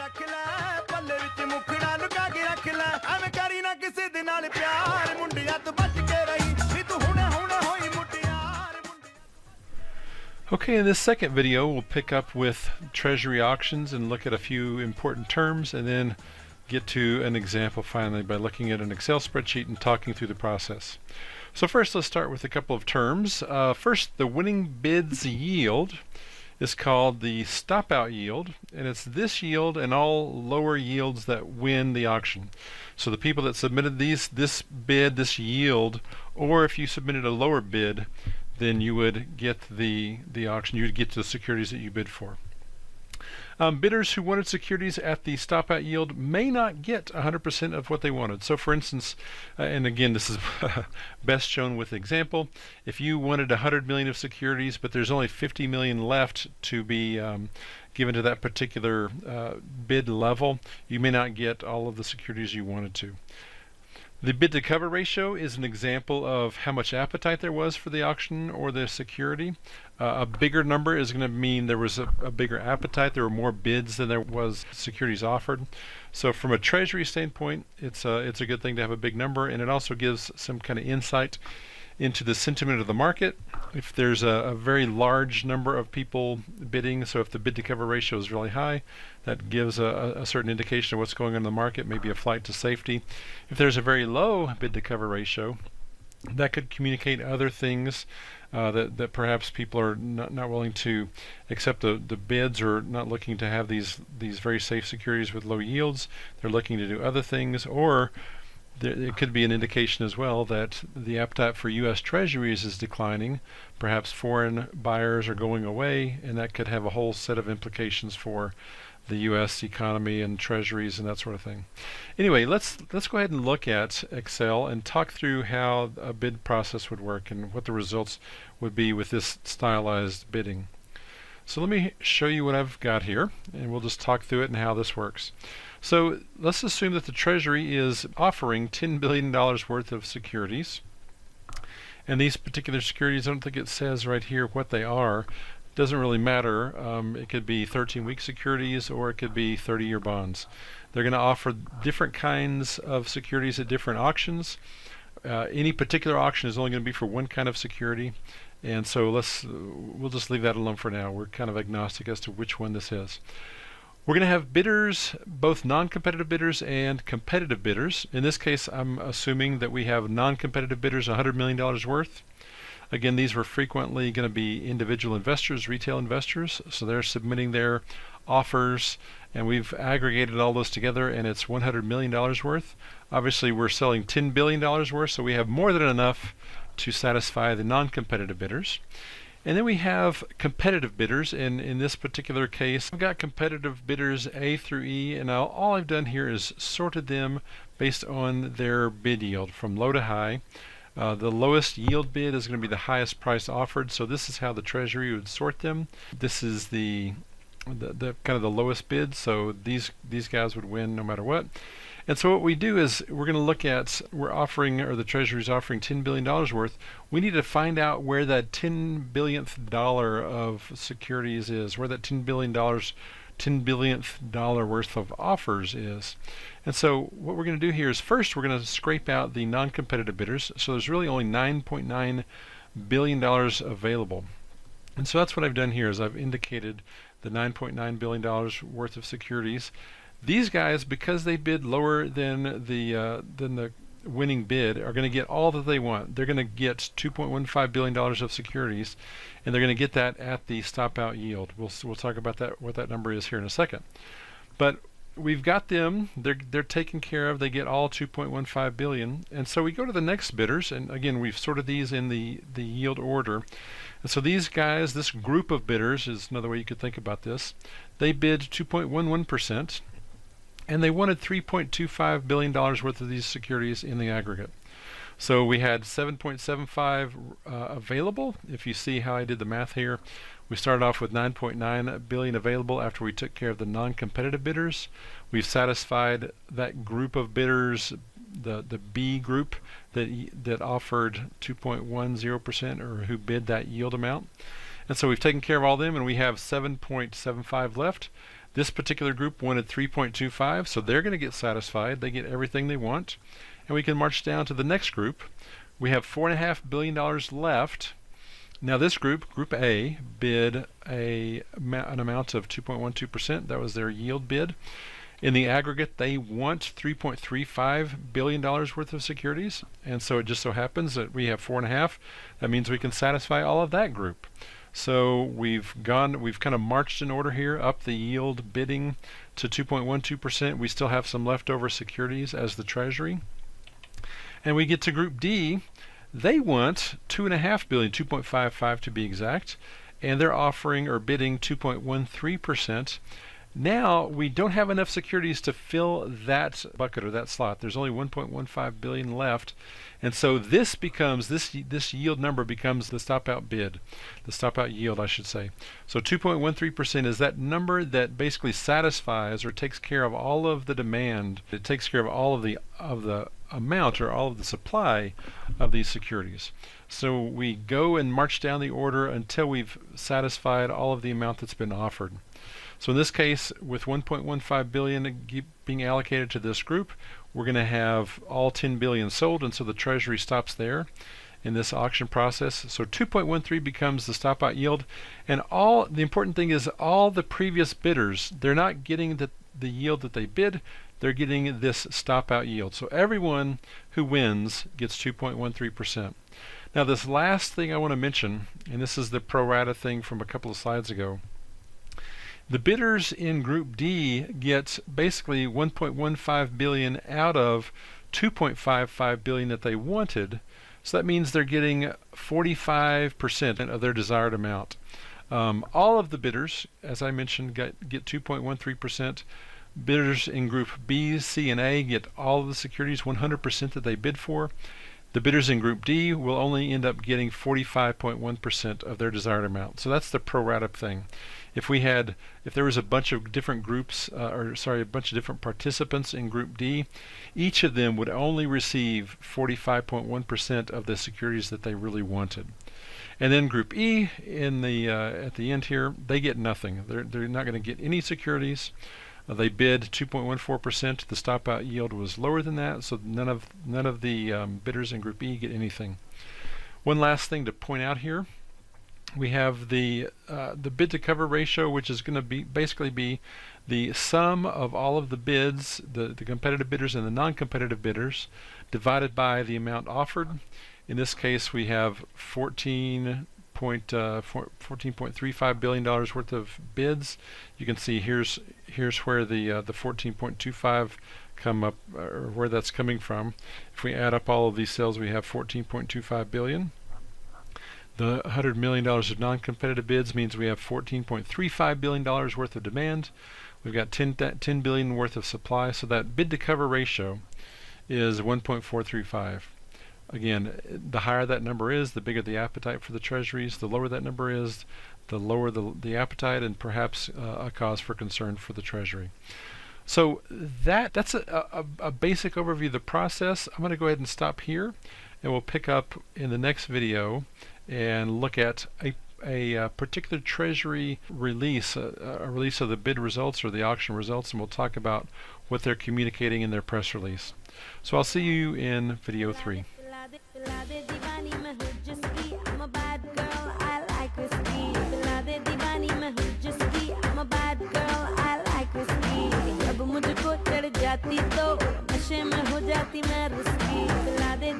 ਰੱਖ ਲੈ ਪੱਲੇ ਵਿੱਚ ਮੁਖੜਾ ਲੁਕਾ ਕੇ ਰੱਖ ਲੈ ਐਵੇਂ ਕਰੀ ਨਾ ਕਿਸੇ ਦੇ ਨਾਲ ਪਿਆਰ ਮੁੰਡਿਆਂ ਤੋਂ ਬਚ ਕੇ ਰਹੀ ਨੀ ਤੂੰ ਹੁਣੇ ਹੁਣੇ ਹੋਈ ਮੁਟਿਆਰ Okay, in this second video we'll pick up with Treasury auctions and look at a few important terms and then get to an example finally by looking at an Excel spreadsheet and talking through the process. So first let's start with a couple of terms. First, the winning bids yield is called the stop out yield, and it's this yield and all lower yields that win the auction. So the people that submitted this bid, this yield, or if you submitted a lower bid, then you would get the auction, you would get the securities that you bid for. Bidders who wanted securities at the stop out yield may not get 100% of what they wanted. So for instance, and again this is best shown with example, if you wanted 100 million of securities but there's only 50 million left to be given to that particular bid level, you may not get all of the securities you wanted to. The bid to cover ratio is an example of how much appetite there was for the auction or the security. A bigger number is going to mean there was a bigger appetite, there were more bids than there was securities offered. So from a Treasury standpoint, it's a good thing to have a big number, and it also gives some kind of insight into the sentiment of the market. If there's a very large number of people bidding, so if the bid to cover ratio is really high, that gives a certain indication of what's going on in the market, maybe a flight to safety. If there's a very low bid to cover ratio, that could communicate other things, that perhaps people are not willing to accept the bids, or not looking to have these very safe securities with low yields. They're looking to do other things, or it could be an indication as well that the appetite for U.S. Treasuries is declining. Perhaps foreign buyers are going away, and that could have a whole set of implications for the U.S. economy and Treasuries and that sort of thing. Anyway, let's go ahead and look at Excel and talk through how a bid process would work and what the results would be with this stylized bidding. So let me show you what I've got here, and we'll just talk through it and how this works. So let's assume that the Treasury is offering $10 billion worth of securities, and these particular securities, I don't think it says right here what they are. Doesn't really matter. It could be 13-week securities, or it could be 30-year bonds. They're going to offer different kinds of securities at different auctions. Any particular auction is only going to be for one kind of security, and so we'll just leave that alone for now. We're kind of agnostic as to which one this is. We're going to have bidders, both non-competitive bidders and competitive bidders. In this case, I'm assuming that we have non-competitive bidders $100 million worth. Again, these were frequently going to be individual investors, retail investors, so they're submitting their offers, and we've aggregated all those together, and it's $100 million worth. Obviously, we're selling $10 billion worth, so we have more than enough to satisfy the non-competitive bidders. And then we have competitive bidders, and in this particular case, I've got competitive bidders A through E, and all I've done here is sorted them based on their bid yield from low to high. The lowest yield bid is going to be the highest price offered, so this is how the Treasury would sort them. This is the kind of the lowest bid, so these guys would win no matter what. And so what we do is we're going to look at, the Treasury is offering $10 billion worth. We need to find out where that $10 billionth dollar of securities is, where that $10 billionth dollar worth of offers is. And so what we're going to do here is first we're going to scrape out the non-competitive bidders. So there's really only $9.9 billion available. And so that's what I've done here, is I've indicated the $9.9 billion worth of securities. These guys, because they bid lower than the winning bid, are going to get all that they want. They're going to get $2.15 billion of securities, and they're going to get that at the stop out yield. We'll talk about that, what that number is here in a second. But we've got them, they're taken care of, they get all 2.15 billion, and so we go to the next bidders, and again we've sorted these in the yield order. And so these guys, this group of bidders is another way you could think about this. They bid 2.11%, and they wanted $3.25 billion worth of these securities in the aggregate. So we had 7.75 available. If you see how I did the math here, we started off with 9.9 billion available after we took care of the non-competitive bidders. We've satisfied that group of bidders, the B group that offered 2.10%, or who bid that yield amount. And so we've taken care of all of them, and we have 7.75 left. This particular group wanted 3.25, so they're going to get satisfied. They get everything they want. And we can march down to the next group. We have $4.5 billion left. Now this group, Group A, bid an amount of 2.12%. That was their yield bid. In the aggregate, they want $3.35 billion worth of securities, and so it just so happens that we have 4.5. That means we can satisfy all of that group. So we've kind of marched in order here up the yield bidding to 2.12%. We still have some leftover securities as the Treasury. And we get to Group D. They want $2.5 billion, 2.55 to be exact, and they're offering or bidding 2.13%. Now we don't have enough securities to fill that bucket or that slot. There's only 1.15 billion left, and so this yield number becomes the stop out bid, the stop out yield, I should say. So 2.13% is that number that basically satisfies or takes care of all of the demand. It takes care of all of the amount or all of the supply of these securities. So we go and march down the order until we've satisfied all of the amount that's been offered. So in this case, with 1.15 billion being allocated to this group, we're going to have all 10 billion sold, and so the Treasury stops there in this auction process. So 2.13 becomes the stop out yield, and the important thing is all the previous bidders, they're not getting the yield that they bid, they're getting this stop out yield. So everyone who wins gets 2.13%. Now this last thing I want to mention, and this is the pro rata thing from a couple of slides ago. The bidders in Group D get basically 1.15 billion out of 2.55 billion that they wanted. So that means they're getting 45% of their desired amount. All of the bidders, as I mentioned, get 2.13%. Bidders in Group B, C, and A get all of the securities, 100% that they bid for. The bidders in Group D will only end up getting 45.1% of their desired amount. So that's the pro rata thing. If there was a bunch of different groups, a bunch of different participants in Group D, each of them would only receive 45.1% of the securities that they really wanted. And then Group E, at the end here, they get nothing. They're not going to get any securities. They bid 2.14%. The stop out yield was lower than that, so none of the bidders in Group E get anything. One last thing to point out here. We have the bid to cover ratio, which is going to basically be the sum of all of the bids, the competitive bidders and the non-competitive bidders, divided by the amount offered. In this case, we have $14.35 billion worth of bids. You can see here's where the 14.25 come up, or where that's coming from. If we add up all of these sales, we have 14.25 billion. The $100 million of non-competitive bids means we have $14.35 billion worth of demand. We've got 10 billion worth of supply, so that bid to cover ratio is 1.435. Again, the higher that number is, the bigger the appetite for the Treasuries. The lower that number is, the lower the appetite, and perhaps a cause for concern for the Treasury. So that's a basic overview of the process. I'm going to go ahead and stop here, and we'll pick up in the next video and look at a particular Treasury release, a release of the bid results or the auction results, and we'll talk about what they're communicating in their press release. So I'll see you in video 3. जाती तो नशे में हो जाती मैं रुस्की, पिला दे